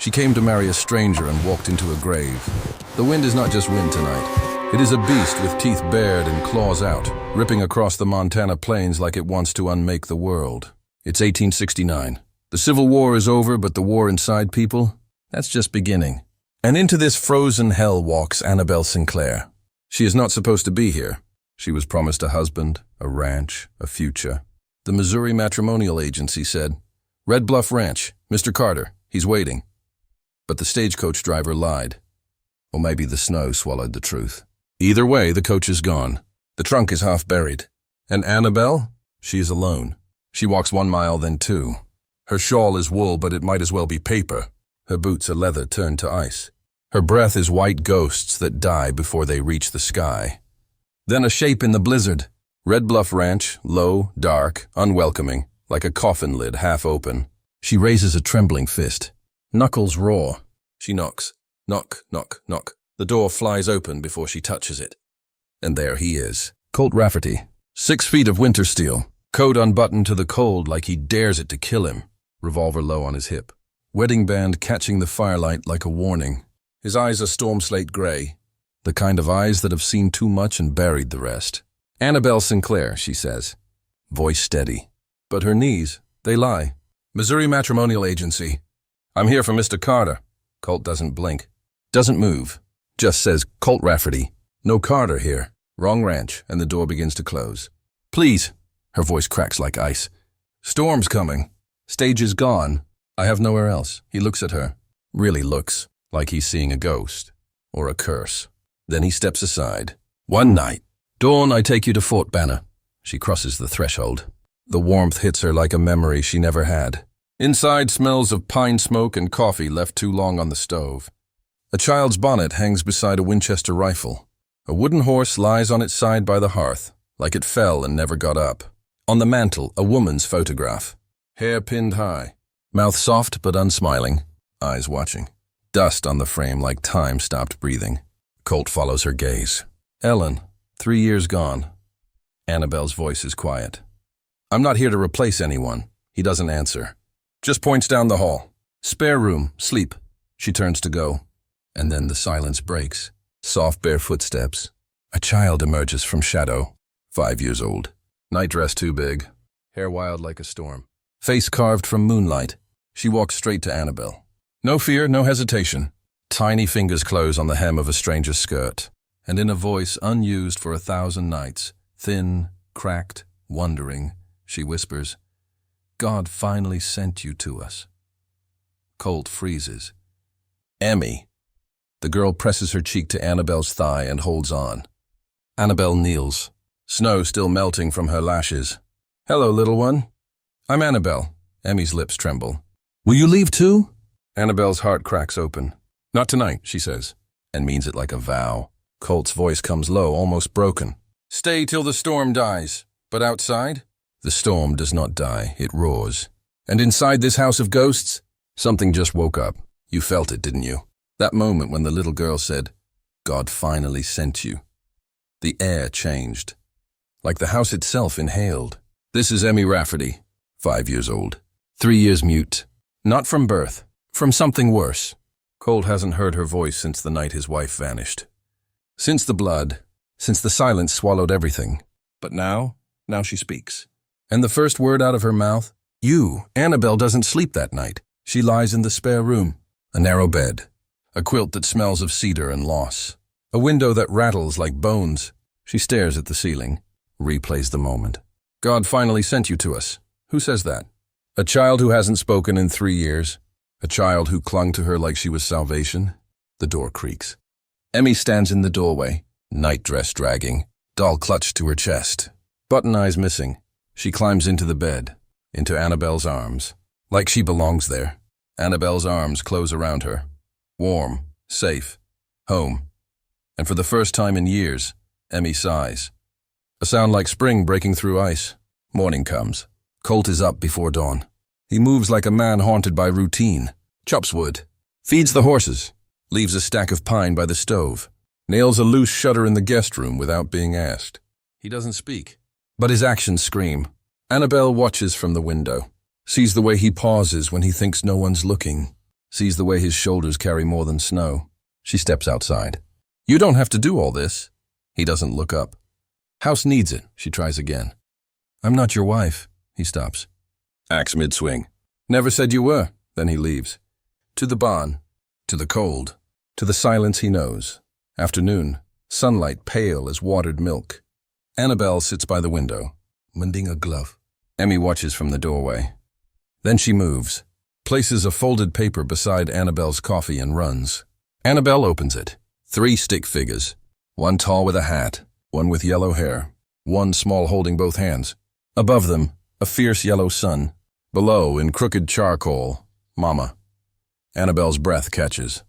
She came to marry a stranger and walked into a grave. The wind is not just wind tonight. It is a beast with teeth bared and claws out, ripping across the Montana plains like it wants to unmake the world. It's 1869. The Civil War is over, but the war inside people, that's just beginning. And into this frozen hell walks Annabelle Sinclair. She is not supposed to be here. She was promised a husband, a ranch, a future. The Missouri Matrimonial Agency said, "Red Bluff Ranch, Mr. Carter, he's waiting." But the stagecoach driver lied. Or maybe the snow swallowed the truth. Either way, the coach is gone. The trunk is half buried. And Annabelle? She is alone. She walks 1 mile, then 2. Her shawl is wool, but it might as well be paper. Her boots are leather turned to ice. Her breath is white ghosts that die before they reach the sky. Then a shape in the blizzard. Red Bluff Ranch, low, dark, unwelcoming, like a coffin lid half open. She raises a trembling fist. Knuckles roar. She knocks. Knock, knock, knock. The door flies open before she touches it. And there he is. Colt Rafferty. 6 feet of winter steel. Coat unbuttoned to the cold like he dares it to kill him. Revolver low on his hip. Wedding band catching the firelight like a warning. His eyes are storm slate gray. The kind of eyes that have seen too much and buried the rest. "Annabelle Sinclair," she says. Voice steady. But her knees, they lie. "Missouri Matrimonial Agency. I'm here for Mr. Carter." Colt doesn't blink. Doesn't move. Just says, "Colt Rafferty. No Carter here. Wrong ranch," and the door begins to close. "Please." Her voice cracks like ice. "Storm's coming. Stage is gone. I have nowhere else." He looks at her. Really looks like he's seeing a ghost. Or a curse. Then he steps aside. "One night. Dawn, I take you to Fort Banner." She crosses the threshold. The warmth hits her like a memory she never had. Inside smells of pine smoke and coffee left too long on the stove. A child's bonnet hangs beside a Winchester rifle. A wooden horse lies on its side by the hearth, like it fell and never got up. On the mantel, a woman's photograph. Hair pinned high. Mouth soft but unsmiling. Eyes watching. Dust on the frame like time stopped breathing. Colt follows her gaze. "Ellen, 3 years gone." Annabelle's voice is quiet. "I'm not here to replace anyone." He doesn't answer. Just points down the hall. "Spare room, sleep." She turns to go. And then the silence breaks. Soft bare footsteps. A child emerges from shadow. 5 years old. Nightdress too big. Hair wild like a storm. Face carved from moonlight. She walks straight to Annabelle. No fear, no hesitation. Tiny fingers close on the hem of a stranger's skirt. And in a voice unused for 1,000 nights, thin, cracked, wondering, she whispers, "God finally sent you to us." Colt freezes. "Emmy." The girl presses her cheek to Annabelle's thigh and holds on. Annabelle kneels, snow still melting from her lashes. "Hello, little one." "I'm Annabelle." Emmy's lips tremble. "Will you leave too?" Annabelle's heart cracks open. "Not tonight," she says, and means it like a vow. Colt's voice comes low, almost broken. "Stay till the storm dies. But outside?" The storm does not die, it roars. And inside this house of ghosts, something just woke up. You felt it, didn't you? That moment when the little girl said, "God finally sent you." The air changed. Like the house itself inhaled. This is Emmy Rafferty, 5 years old. 3 years mute. Not from birth, from something worse. Colt hasn't heard her voice since the night his wife vanished. Since the blood, since the silence swallowed everything. But now she speaks. And the first word out of her mouth, "You." Annabelle doesn't sleep that night. She lies in the spare room. A narrow bed. A quilt that smells of cedar and loss. A window that rattles like bones. She stares at the ceiling, replays the moment. "God finally sent you to us." Who says that? A child who hasn't spoken in 3 years. A child who clung to her like she was salvation. The door creaks. Emmy stands in the doorway, nightdress dragging, doll clutched to her chest. Button eyes missing. She climbs into the bed, into Annabelle's arms. Like she belongs there. Annabelle's arms close around her. Warm, safe, home. And for the first time in years, Emmy sighs. A sound like spring breaking through ice. Morning comes. Colt is up before dawn. He moves like a man haunted by routine. Chops wood. Feeds the horses. Leaves a stack of pine by the stove. Nails a loose shutter in the guest room without being asked. He doesn't speak. But his actions scream. Annabelle watches from the window. Sees the way he pauses when he thinks no one's looking. sees the way his shoulders carry more than snow. She steps outside. You don't have to do all this. He doesn't look up. House needs it, she tries again. I'm not your wife. He stops. Axe mid-swing. Never said you were. Then he leaves. To the barn. To the cold. To the silence he knows. Afternoon. Sunlight pale as watered milk. Annabelle sits by the window, mending a glove. Emmy watches from the doorway. Then she moves, places a folded paper beside Annabelle's coffee and runs. Annabelle opens it. 3 stick figures. One tall with a hat, one with yellow hair, one small holding both hands. Above them, a fierce yellow sun. Below, in crooked charcoal, Mama. Annabelle's breath catches.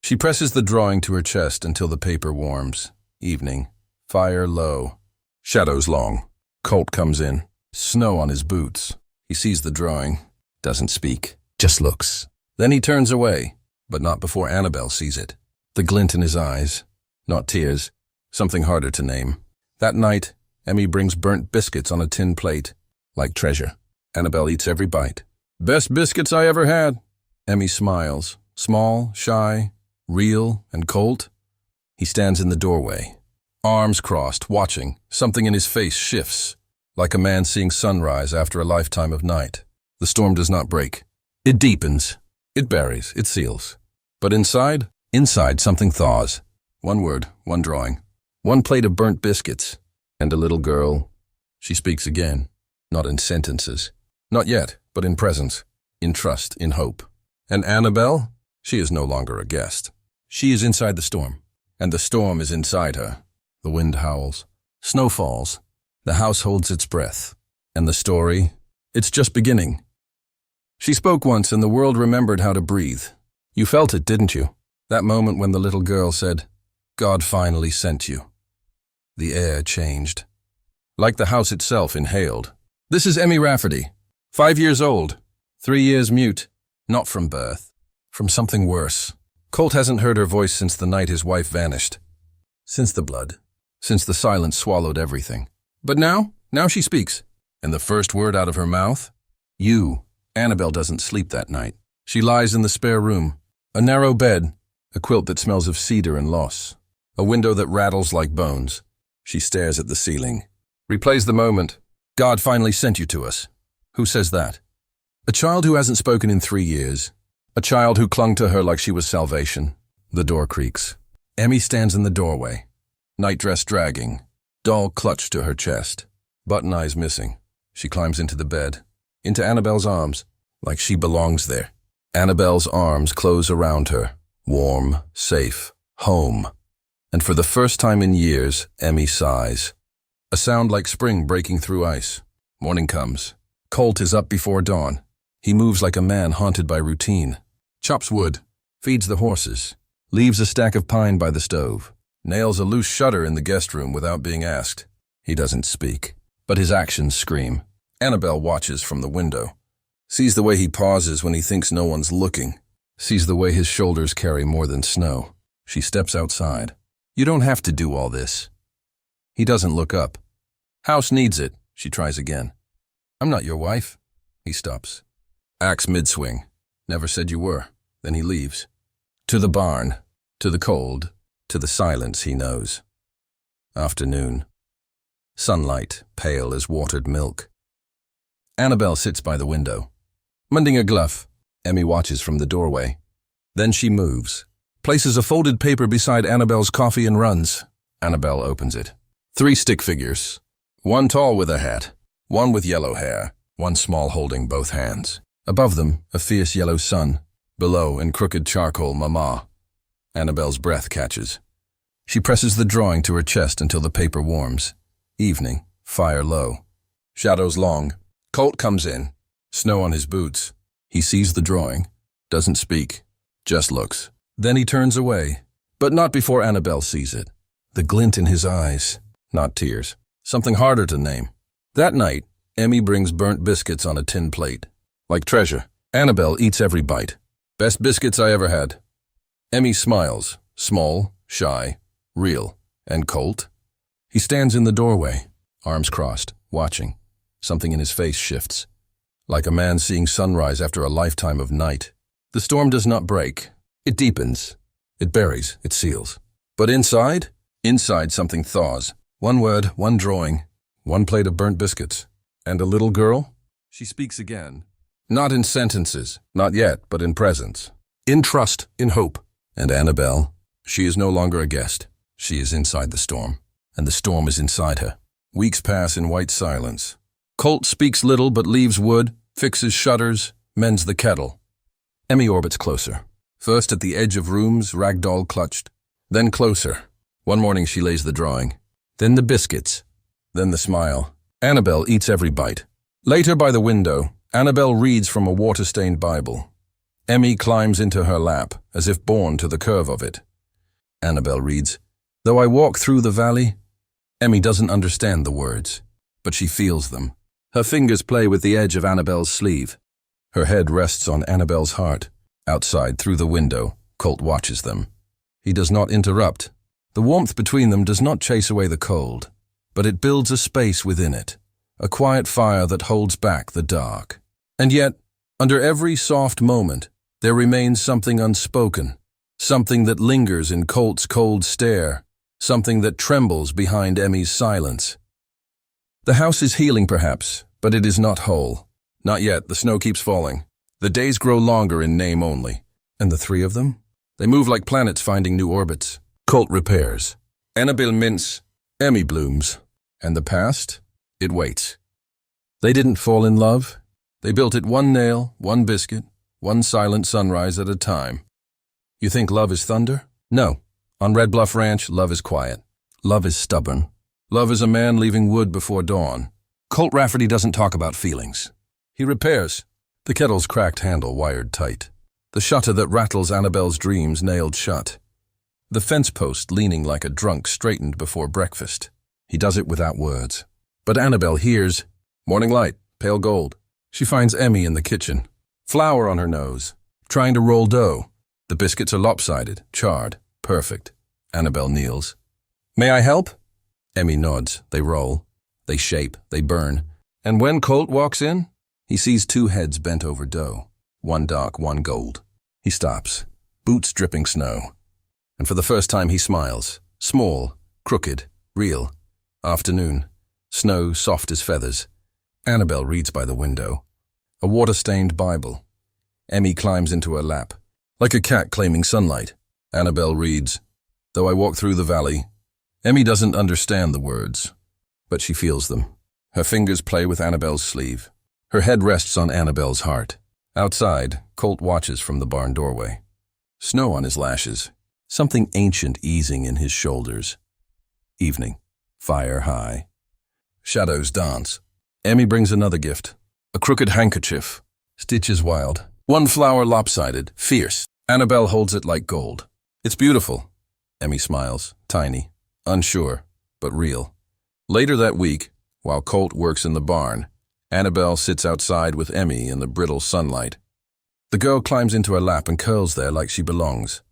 She presses the drawing to her chest until the paper warms. Evening. Fire low. Shadows long. Colt comes in. Snow on his boots. He sees the drawing. Doesn't speak. Just looks. Then he turns away, but not before Annabelle sees it. The glint in his eyes. Not tears. Something harder to name. That night, Emmy brings burnt biscuits on a tin plate. Like treasure. Annabelle eats every bite. Best biscuits I ever had. Emmy smiles. Small, shy, real, and Colt. He stands in the doorway. Arms crossed, watching. Something in his face shifts. Like a man seeing sunrise after a lifetime of night. The storm does not break. It deepens. It buries. It seals. But inside something thaws. One word, one drawing. One plate of burnt biscuits. And a little girl. She speaks again. Not in sentences. Not yet, but in presence. In trust, in hope. And Annabelle? She is no longer a guest. She is inside the storm. And the storm is inside her. The wind howls. Snow falls. The house holds its breath. And the story? It's just beginning. She spoke once and the world remembered how to breathe. You felt it, didn't you? That moment when the little girl said, God finally sent you. The air changed. Like the house itself inhaled. This is Emmy Rafferty. 5 years old. 3 years mute. Not from birth. From something worse. Colt hasn't heard her voice since the night his wife vanished. Since the blood. Since the silence swallowed everything. But now she speaks. And the first word out of her mouth? You. Annabelle doesn't sleep that night. She lies in the spare room. A narrow bed. A quilt that smells of cedar and loss. A window that rattles like bones. She stares at the ceiling. Replays the moment. God finally sent you to us. Who says that? A child who hasn't spoken in 3 years. A child who clung to her like she was salvation. The door creaks. Emmy stands in the doorway. Nightdress dragging. Doll clutched to her chest. Button eyes missing. She climbs into the bed. Into Annabelle's arms. Like she belongs there. Annabelle's arms close around her. Warm, safe, home. And for the first time in years, Emmy sighs. A sound like spring breaking through ice. Morning comes. Colt is up before dawn. He moves like a man haunted by routine. Chops wood. Feeds the horses. Leaves a stack of pine by the stove. Nails a loose shutter in the guest room without being asked. He doesn't speak, but his actions scream. Annabelle watches from the window. Sees the way he pauses when he thinks no one's looking. Sees the way his shoulders carry more than snow. She steps outside. You don't have to do all this. He doesn't look up. House needs it, she tries again. I'm not your wife. He stops. Axe mid-swing. Never said you were. Then he leaves. To the barn. To the cold. To the silence he knows. Afternoon. Sunlight, pale as watered milk. Annabelle sits by the window. Mending a glove. Emmy watches from the doorway. Then she moves. Places a folded paper beside Annabelle's coffee and runs. Annabelle opens it. 3 stick figures. One tall with a hat. One with yellow hair. One small holding both hands. Above them, a fierce yellow sun. Below, in crooked charcoal, Mama. Annabelle's breath catches. She presses the drawing to her chest until the paper warms. Evening. Fire low. Shadows long. Colt comes in. Snow on his boots. He sees the drawing. Doesn't speak. Just looks. Then he turns away. But not before Annabelle sees it. The glint in his eyes. Not tears. Something harder to name. That night, Emmy brings burnt biscuits on a tin plate. Like treasure. Annabelle eats every bite. Best biscuits I ever had. Emmy smiles. Small, shy, real. And Colt? He stands in the doorway. Arms crossed, watching. Something in his face shifts. Like a man seeing sunrise after a lifetime of night. The storm does not break. It deepens. It buries. It seals. But inside? Inside something thaws. One word, one drawing, one plate of burnt biscuits. And a little girl? She speaks again. Not in sentences. Not yet, but in presence. In trust. In hope. And Annabelle, she is no longer a guest. She is inside the storm. And the storm is inside her. Weeks pass in white silence. Colt speaks little but leaves wood, fixes shutters, mends the kettle. Emmy orbits closer. First at the edge of rooms, ragdoll clutched. Then closer. One morning she lays the drawing. Then the biscuits. Then the smile. Annabelle eats every bite. Later by the window, Annabelle reads from a water-stained Bible. Emmy climbs into her lap, as if born to the curve of it. Annabelle reads, "Though I walk through the valley." Emmy doesn't understand the words, but she feels them. Her fingers play with the edge of Annabelle's sleeve. Her head rests on Annabelle's heart. Outside, through the window, Colt watches them. He does not interrupt. The warmth between them does not chase away the cold, but it builds a space within it, a quiet fire that holds back the dark. And yet, under every soft moment, there remains something unspoken, something that lingers in Colt's cold stare, something that trembles behind Emmy's silence. The house is healing perhaps, but it is not whole. Not yet, the snow keeps falling. The days grow longer in name only. And the three of them? They move like planets finding new orbits. Colt repairs. Annabelle mints. Emmy blooms. And the past? It waits. They didn't fall in love. They built it one nail, one biscuit, one silent sunrise at a time. You think love is thunder? No. On Red Bluff Ranch, love is quiet. Love is stubborn. Love is a man leaving wood before dawn. Colt Rafferty doesn't talk about feelings. He repairs. The kettle's cracked handle wired tight. The shutter that rattles Annabelle's dreams nailed shut. The fence post leaning like a drunk straightened before breakfast. He does it without words. But Annabelle hears, "Morning light, pale gold." She finds Emmy in the kitchen, flour on her nose, trying to roll dough. The biscuits are lopsided, charred, perfect. Annabelle kneels. "May I help?" Emmy nods. They roll. They shape. They burn. And when Colt walks in, he sees two heads bent over dough. One dark, one gold. He stops, boots dripping snow. And for the first time he smiles. Small, crooked, real. Afternoon. Snow soft as feathers. Annabelle reads by the window. A water-stained Bible. Emmy climbs into her lap. Like a cat claiming sunlight. Annabelle reads, "Though I walk through the valley." Emmy doesn't understand the words, but she feels them. Her fingers play with Annabelle's sleeve. Her head rests on Annabelle's heart. Outside, Colt watches from the barn doorway. Snow on his lashes. Something ancient easing in his shoulders. Evening. Fire high. Shadows dance. Emmy brings another gift. A crooked handkerchief. Stitches wild. One flower lopsided, fierce. Annabelle holds it like gold. It's beautiful. Emmy smiles, tiny, unsure, but real. Later that week, while Colt works in the barn, Annabelle sits outside with Emmy in the brittle sunlight. The girl climbs into her lap and curls there like she belongs.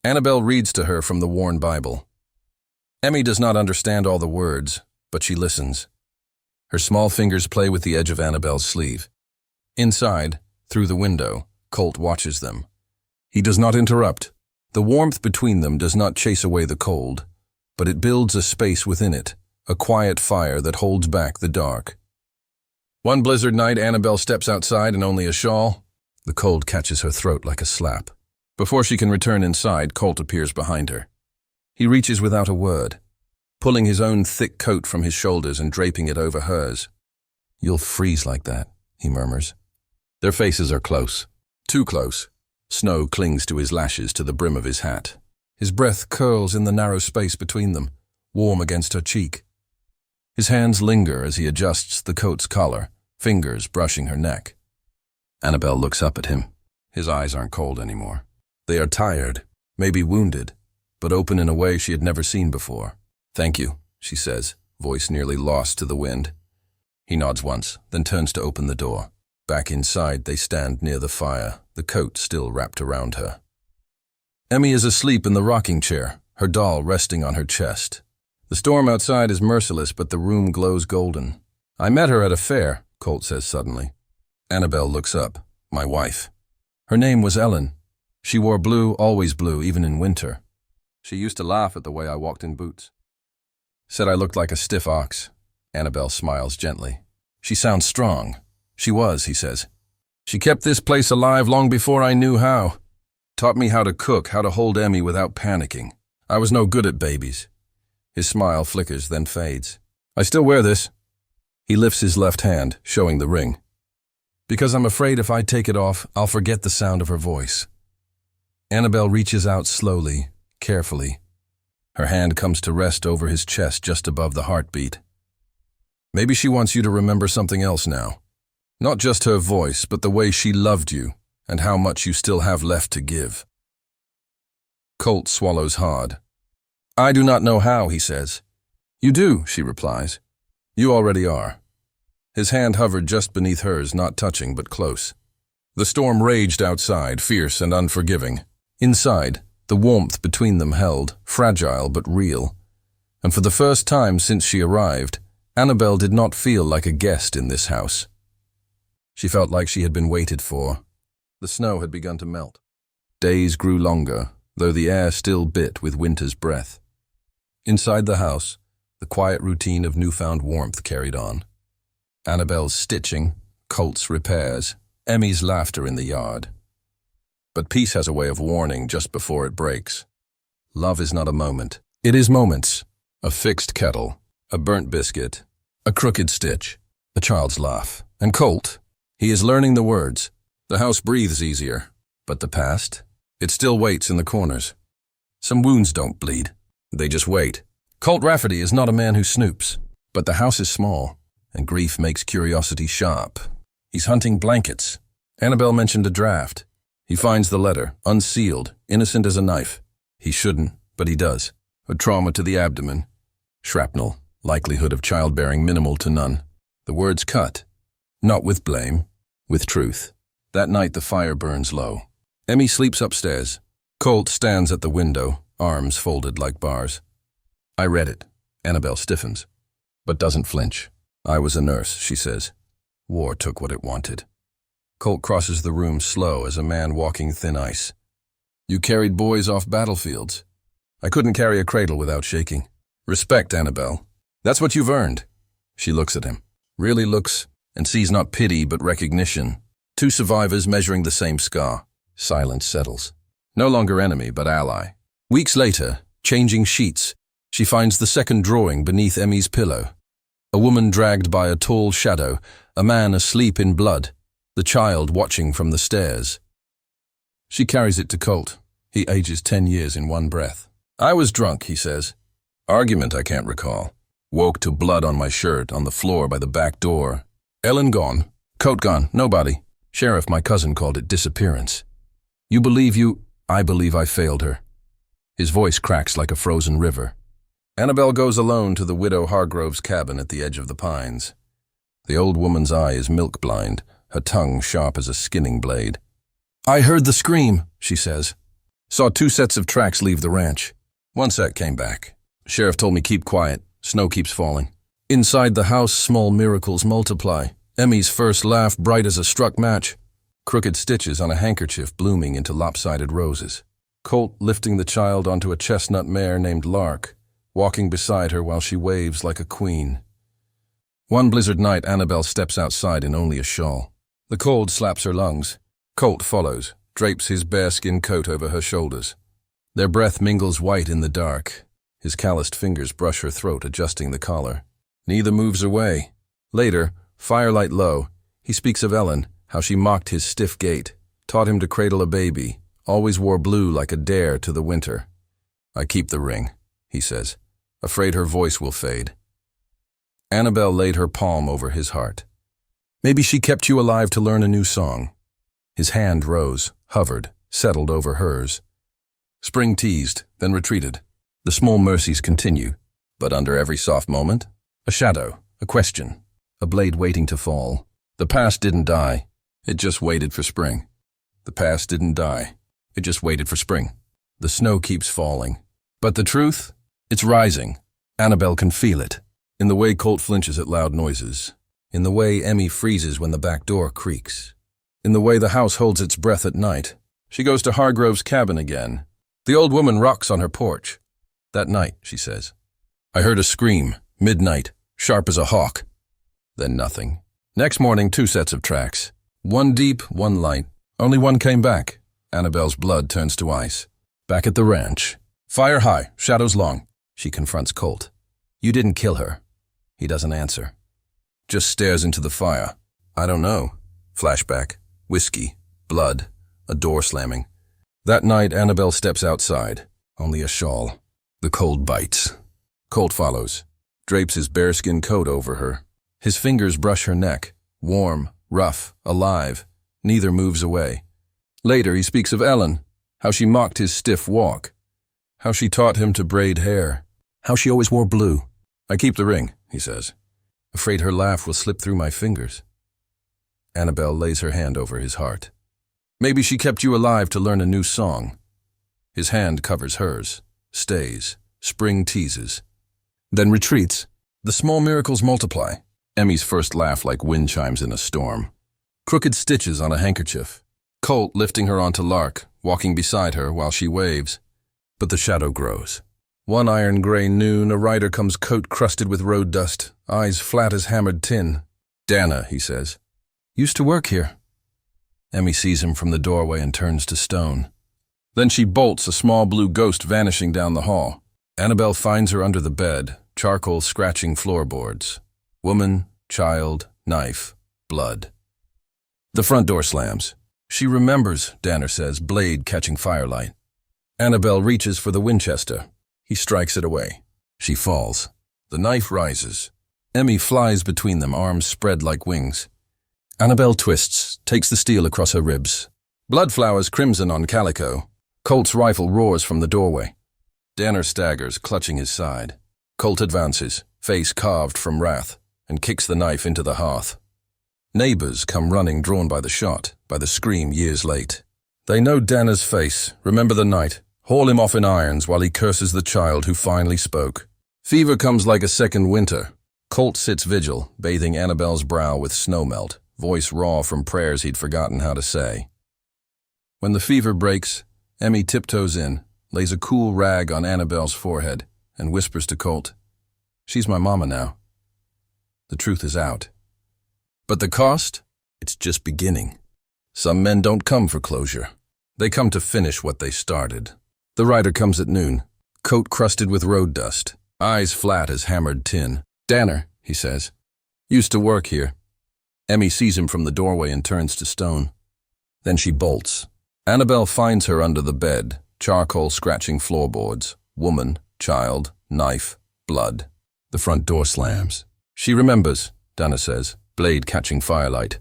Annabelle reads to her from the worn Bible. Emmy does not understand all the words, but she listens. Her small fingers play with the edge of Annabelle's sleeve. Inside, through the window, Colt watches them. He does not interrupt. The warmth between them does not chase away the cold, but it builds a space within it, a quiet fire that holds back the dark. One blizzard night, Annabelle steps outside in only a shawl. The cold catches her throat like a slap. Before she can return inside, Colt appears behind her. He reaches without a word, pulling his own thick coat from his shoulders and draping it over hers. "You'll freeze like that," he murmurs. Their faces are close, too close. Snow clings to his lashes to the brim of his hat. His breath curls in the narrow space between them, warm against her cheek. His hands linger as he adjusts the coat's collar, fingers brushing her neck. Annabelle looks up at him. His eyes aren't cold anymore. They are tired, maybe wounded, but open in a way she had never seen before. "Thank you," she says, voice nearly lost to the wind. He nods once, then turns to open the door. Back inside, they stand near the fire, the coat still wrapped around her. Emmy is asleep in the rocking chair, her doll resting on her chest. The storm outside is merciless, but the room glows golden. "I met her at a fair," Colt says suddenly. Annabelle looks up. "My wife." Her name was Ellen. She wore blue, always blue, even in winter. She used to laugh at the way I walked in boots. Said I looked like a stiff ox. Annabelle smiles gently. She sounds strong. She was, he says. She kept this place alive long before I knew how. Taught me how to cook, how to hold Emmy without panicking. I was no good at babies. His smile flickers, then fades. I still wear this. He lifts his left hand, showing the ring. Because I'm afraid if I take it off, I'll forget the sound of her voice. Annabelle reaches out slowly, carefully. Her hand comes to rest over his chest just above the heartbeat. Maybe she wants you to remember something else now. Not just her voice, but the way she loved you, and how much you still have left to give. Colt swallows hard. I do not know how, he says. You do, she replies. You already are. His hand hovered just beneath hers, not touching, but close. The storm raged outside, fierce and unforgiving. Inside, the warmth between them held, fragile but real. And for the first time since she arrived, Annabelle did not feel like a guest in this house. She felt like she had been waited for. The snow had begun to melt. Days grew longer, though the air still bit with winter's breath. Inside the house, the quiet routine of newfound warmth carried on. Annabelle's stitching, Colt's repairs, Emmy's laughter in the yard. But peace has a way of warning just before it breaks. Love is not a moment. It is moments. A fixed kettle, a burnt biscuit, a crooked stitch, a child's laugh. And Colt, he is learning the words. The house breathes easier. But the past, it still waits in the corners. Some wounds don't bleed. They just wait. Colt Rafferty is not a man who snoops. But the house is small, and grief makes curiosity sharp. He's hunting blankets. Annabelle mentioned a draft. He finds the letter, unsealed, innocent as a knife. He shouldn't, but he does. A trauma to the abdomen. Shrapnel, likelihood of childbearing minimal to none. The words cut. Not with blame, with truth. That night the fire burns low. Emmy sleeps upstairs. Colt stands at the window, arms folded like bars. I read it. Annabelle stiffens, but doesn't flinch. I was a nurse, she says. War took what it wanted. Colt crosses the room slow as a man walking thin ice. You carried boys off battlefields. I couldn't carry a cradle without shaking. Respect, Annabelle. That's what you've earned. She looks at him. Really looks, and sees not pity but recognition. Two survivors measuring the same scar. Silence settles. No longer enemy, but ally. Weeks later, changing sheets, she finds the second drawing beneath Emmy's pillow. A woman dragged by a tall shadow, a man asleep in blood, the child watching from the stairs. She carries it to Colt. He ages 10 years in one breath. I was drunk, he says. Argument I can't recall. Woke to blood on my shirt, on the floor by the back door. Ellen gone. Coat gone. Nobody. Sheriff, my cousin, called it disappearance. You believe you... I believe I failed her. His voice cracks like a frozen river. Annabelle goes alone to the widow Hargrove's cabin at the edge of the pines. The old woman's eye is milk-blind, her tongue sharp as a skinning blade. I heard the scream, she says. Saw 2 sets of tracks leave the ranch. 1 set came back. Sheriff told me keep quiet. Snow keeps falling. Inside the house, small miracles multiply. Emmy's first laugh bright as a struck match. Crooked stitches on a handkerchief blooming into lopsided roses. Colt lifting the child onto a chestnut mare named Lark, walking beside her while she waves like a queen. One blizzard night, Annabelle steps outside in only a shawl. The cold slaps her lungs. Colt follows, drapes his bearskin coat over her shoulders. Their breath mingles white in the dark. His calloused fingers brush her throat, adjusting the collar. Neither moves away. Later, firelight low, he speaks of Ellen, how she mocked his stiff gait, taught him to cradle a baby, always wore blue like a dare to the winter. I keep the ring, he says, afraid her voice will fade. Annabelle laid her palm over his heart. Maybe she kept you alive to learn a new song. His hand rose, hovered, settled over hers. Spring teased, then retreated. The small mercies continue, but under every soft moment, a shadow, a question, a blade waiting to fall. The past didn't die. It just waited for spring. The past didn't die. It just waited for spring. The snow keeps falling. But the truth? It's rising. Annabelle can feel it. In the way Colt flinches at loud noises. In the way Emmy freezes when the back door creaks. in the way the house holds its breath at night. She goes to Hargrove's cabin again. The old woman rocks on her porch. That night, she says, I heard a scream, midnight, sharp as a hawk. Then nothing. Next morning, 2 sets of tracks. One deep, one light. Only one came back. Annabelle's blood turns to ice. Back at the ranch. Fire high, shadows long. She confronts Colt. You didn't kill her. He doesn't answer. Just stares into the fire. I don't know. Flashback. Whiskey. Blood. A door slamming. That night, Annabelle steps outside. Only a shawl. The cold bites. Colt follows. Drapes his bearskin coat over her. His fingers brush her neck. Warm, rough, alive. Neither moves away. Later, he speaks of Ellen. How she mocked his stiff walk. How she taught him to braid hair. How she always wore blue. I keep the ring, he says. Afraid her laugh will slip through my fingers. Annabelle lays her hand over his heart. Maybe she kept you alive to learn a new song. His hand covers hers. Stays. Spring teases. Then retreats. The small miracles multiply. Emmy's first laugh like wind chimes in a storm. Crooked stitches on a handkerchief. Colt lifting her onto Lark, walking beside her while she waves. But the shadow grows. One iron gray noon, a rider comes coat crusted with road dust, eyes flat as hammered tin. Dana, he says. Used to work here. Emmy sees him from the doorway and turns to stone. Then she bolts, a small blue ghost vanishing down the hall. Annabelle finds her under the bed, charcoal scratching floorboards. Woman, child, knife, blood. The front door slams. She remembers, Danner says, blade catching firelight. Annabelle reaches for the Winchester. He strikes it away. She falls. The knife rises. Emmy flies between them, arms spread like wings. Annabelle twists, takes the steel across her ribs. Blood flowers crimson on calico. Colt's rifle roars from the doorway. Danner staggers, clutching his side. Colt advances, face carved from wrath, and kicks the knife into the hearth. Neighbors come running, drawn by the shot, by the scream years late. They know Danner's face, remember the night, haul him off in irons while he curses the child who finally spoke. Fever comes like a second winter. Colt sits vigil, bathing Annabelle's brow with snowmelt, voice raw from prayers he'd forgotten how to say. When the fever breaks, Emmy tiptoes in, lays a cool rag on Annabelle's forehead, and whispers to Colt, She's my mama now. The truth is out. But the cost? It's just beginning. Some men don't come for closure. They come to finish what they started. The rider comes at noon, coat crusted with road dust, eyes flat as hammered tin. Danner, he says. Used to work here. Emmy sees him from the doorway and turns to stone. Then she bolts. Annabelle finds her under the bed, charcoal scratching floorboards, woman, child, knife, blood. The front door slams. She remembers, Danner says, blade catching firelight.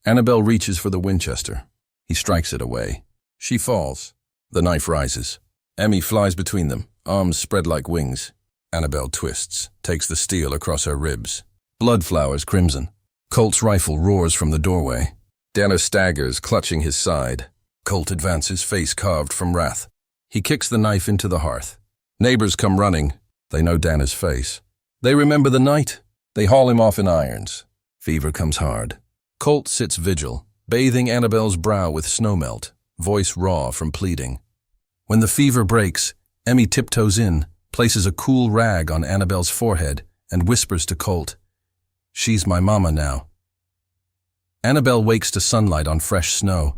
Annabelle reaches for the Winchester. He strikes it away. She falls. The knife rises. Emmy flies between them, arms spread like wings. Annabelle twists, takes the steel across her ribs. Blood flowers crimson. Colt's rifle roars from the doorway. Danner staggers, clutching his side. Colt advances, face carved from wrath. He kicks the knife into the hearth. Neighbors come running. They know Danner's face. They remember the night. They haul him off in irons. Fever comes hard. Colt sits vigil, bathing Annabelle's brow with snowmelt, voice raw from pleading. When the fever breaks, Emmy tiptoes in, places a cool rag on Annabelle's forehead, and whispers to Colt, She's my mama now. Annabelle wakes to sunlight on fresh snow.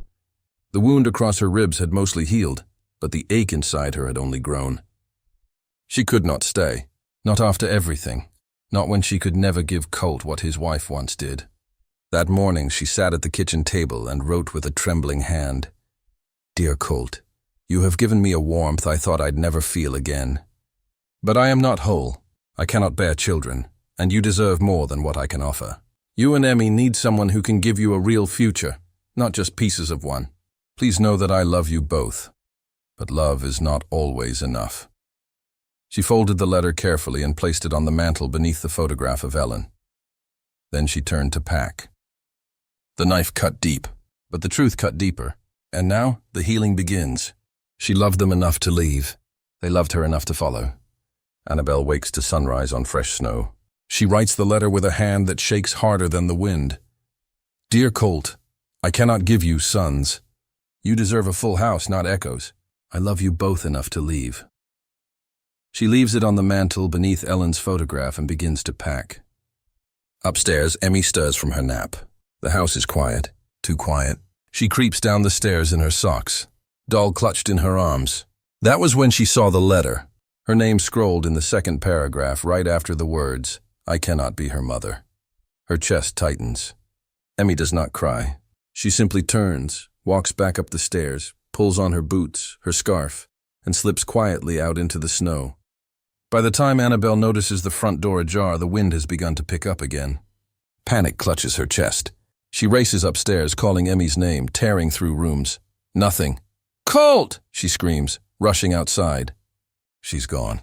The wound across her ribs had mostly healed, but the ache inside her had only grown. She could not stay, not after everything, not when she could never give Colt what his wife once did. That morning she sat at the kitchen table and wrote with a trembling hand, Dear Colt, you have given me a warmth I thought I'd never feel again. But I am not whole. I cannot bear children, and you deserve more than what I can offer. You and Emmy need someone who can give you a real future, not just pieces of one. Please know that I love you both. But love is not always enough. She folded the letter carefully and placed it on the mantel beneath the photograph of Ellen. Then she turned to pack. The knife cut deep, but the truth cut deeper. And now the healing begins. She loved them enough to leave. They loved her enough to follow. Annabelle wakes to sunrise on fresh snow. She writes the letter with a hand that shakes harder than the wind. Dear Colt, I cannot give you sons. You deserve a full house, not echoes. I love you both enough to leave. She leaves it on the mantel beneath Ellen's photograph and begins to pack. Upstairs, Emmy stirs from her nap. The house is quiet, too quiet. She creeps down the stairs in her socks, doll clutched in her arms. That was when she saw the letter, her name scrolled in the second paragraph right after the words, I cannot be her mother. Her chest tightens. Emmy does not cry. She simply turns, walks back up the stairs, pulls on her boots, her scarf, and slips quietly out into the snow. By the time Annabelle notices the front door ajar, the wind has begun to pick up again. Panic clutches her chest. She races upstairs, calling Emmy's name, tearing through rooms. Nothing. Colt! She screams, rushing outside. She's gone.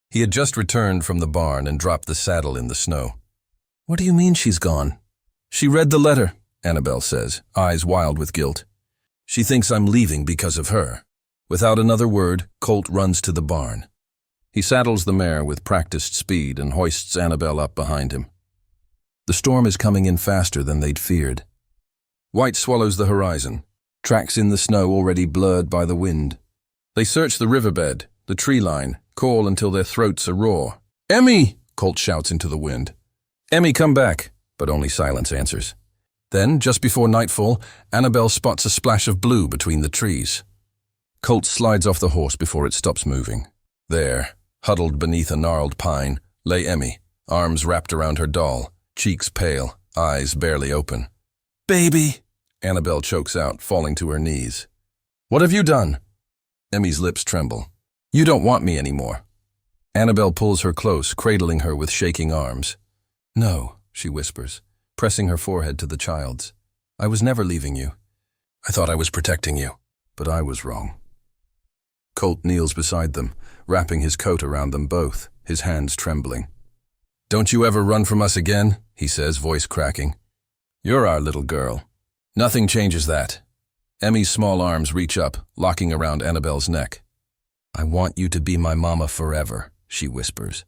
He had just returned from the barn and dropped the saddle in the snow. What do you mean she's gone? She read the letter, Annabelle says, eyes wild with guilt. She thinks I'm leaving because of her. Without another word, Colt runs to the barn. He saddles the mare with practiced speed and hoists Annabelle up behind him. The storm is coming in faster than they'd feared. White swallows the horizon, tracks in the snow already blurred by the wind. They search the riverbed, the tree line, call until their throats are raw. Emmy! Colt shouts into the wind. Emmy, come back, but only silence answers. Then, just before nightfall, Annabelle spots a splash of blue between the trees. Colt slides off the horse before it stops moving. There, huddled beneath a gnarled pine, lay Emmy, arms wrapped around her doll, cheeks pale, eyes barely open. Baby! Annabelle chokes out, falling to her knees. What have you done? Emmy's lips tremble. You don't want me anymore. Annabelle pulls her close, cradling her with shaking arms. No, she whispers, pressing her forehead to the child's. I was never leaving you. I thought I was protecting you, but I was wrong. Colt kneels beside them, wrapping his coat around them both, his hands trembling. Don't you ever run from us again, he says, voice cracking. You're our little girl. Nothing changes that. Emmy's small arms reach up, locking around Annabelle's neck. I want you to be my mama forever, she whispers.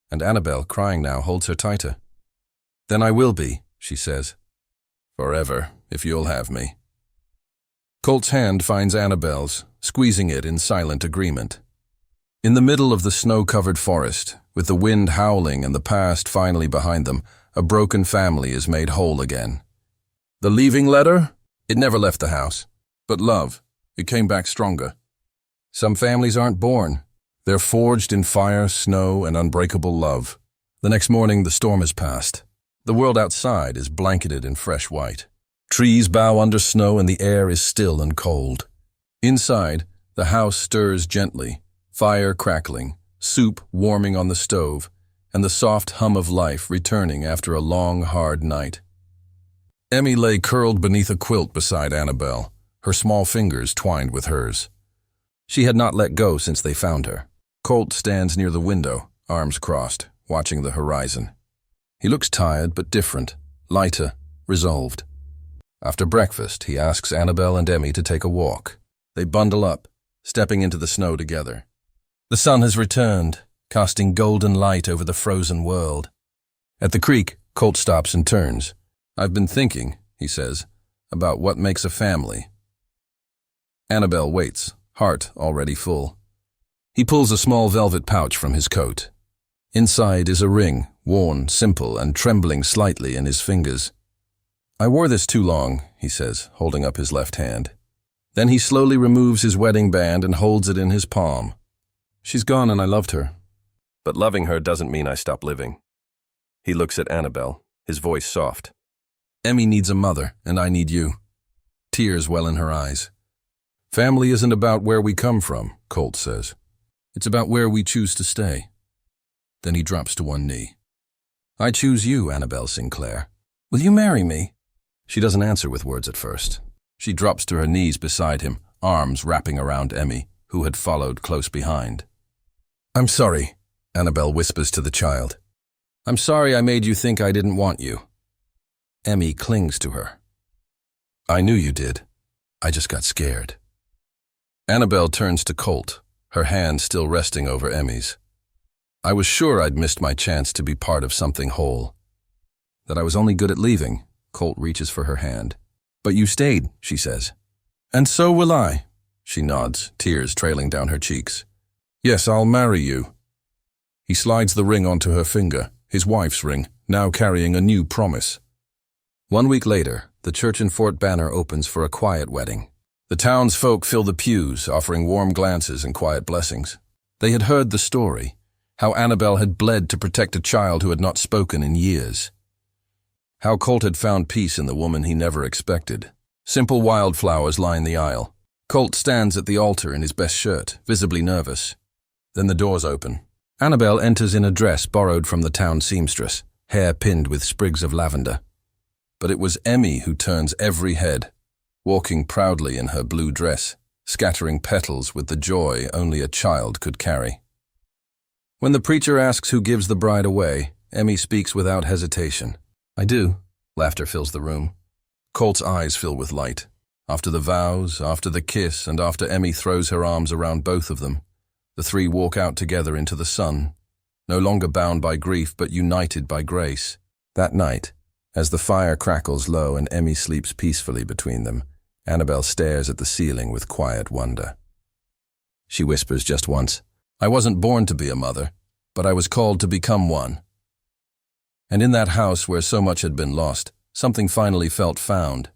And Annabelle, crying now, holds her tighter. Then I will be, she says. Forever, if you'll have me. Colt's hand finds Annabelle's, squeezing it in silent agreement. In the middle of the snow-covered forest, with the wind howling and the past finally behind them, a broken family is made whole again. The leaving letter? It never left the house. But love, it came back stronger. Some families aren't born. They're forged in fire, snow, and unbreakable love. The next morning, the storm has passed. The world outside is blanketed in fresh white. Trees bow under snow and the air is still and cold. Inside, the house stirs gently, fire crackling, soup warming on the stove, and the soft hum of life returning after a long, hard night. Emmy lay curled beneath a quilt beside Annabelle, her small fingers twined with hers. She had not let go since they found her. Colt stands near the window, arms crossed, watching the horizon. He looks tired but different, lighter, resolved. After breakfast, he asks Annabelle and Emmy to take a walk. They bundle up, stepping into the snow together. The sun has returned, casting golden light over the frozen world. At the creek, Colt stops and turns. I've been thinking, he says, about what makes a family. Annabelle waits, heart already full. He pulls a small velvet pouch from his coat. Inside is a ring, worn, simple, and trembling slightly in his fingers. I wore this too long, he says, holding up his left hand. Then he slowly removes his wedding band and holds it in his palm. She's gone and I loved her. But loving her doesn't mean I stop living. He looks at Annabelle, his voice soft. Emmy needs a mother, and I need you. Tears well in her eyes. Family isn't about where we come from, Colt says. It's about where we choose to stay. Then he drops to one knee. I choose you, Annabelle Sinclair. Will you marry me? She doesn't answer with words at first. She drops to her knees beside him, arms wrapping around Emmy, who had followed close behind. I'm sorry, Annabelle whispers to the child. I'm sorry I made you think I didn't want you. Emmy clings to her. I knew you did. I just got scared. Annabelle turns to Colt, her hand still resting over Emmy's. I was sure I'd missed my chance to be part of something whole. That I was only good at leaving. Colt reaches for her hand. But you stayed, she says. And so will I, she nods, tears trailing down her cheeks. Yes, I'll marry you. He slides the ring onto her finger, his wife's ring, now carrying a new promise. 1 week later, the church in Fort Banner opens for a quiet wedding. The townsfolk fill the pews, offering warm glances and quiet blessings. They had heard the story, how Annabelle had bled to protect a child who had not spoken in years. How Colt had found peace in the woman he never expected. Simple wildflowers line the aisle. Colt stands at the altar in his best shirt, visibly nervous. Then the doors open. Annabelle enters in a dress borrowed from the town seamstress, hair pinned with sprigs of lavender. But it was Emmy who turns every head, walking proudly in her blue dress, scattering petals with the joy only a child could carry. When the preacher asks who gives the bride away, Emmy speaks without hesitation. I do. Laughter fills the room. Colt's eyes fill with light. After the vows, after the kiss, and after Emmy throws her arms around both of them, the three walk out together into the sun, no longer bound by grief but united by grace. That night, as the fire crackles low and Emmy sleeps peacefully between them, Annabelle stares at the ceiling with quiet wonder. She whispers just once, I wasn't born to be a mother, but I was called to become one. And in that house where so much had been lost, something finally felt found.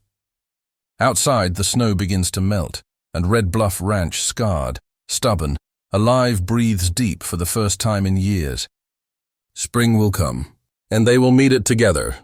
Outside, the snow begins to melt, and Red Bluff Ranch, scarred, stubborn, alive, breathes deep for the first time in years. Spring will come, and they will meet it together,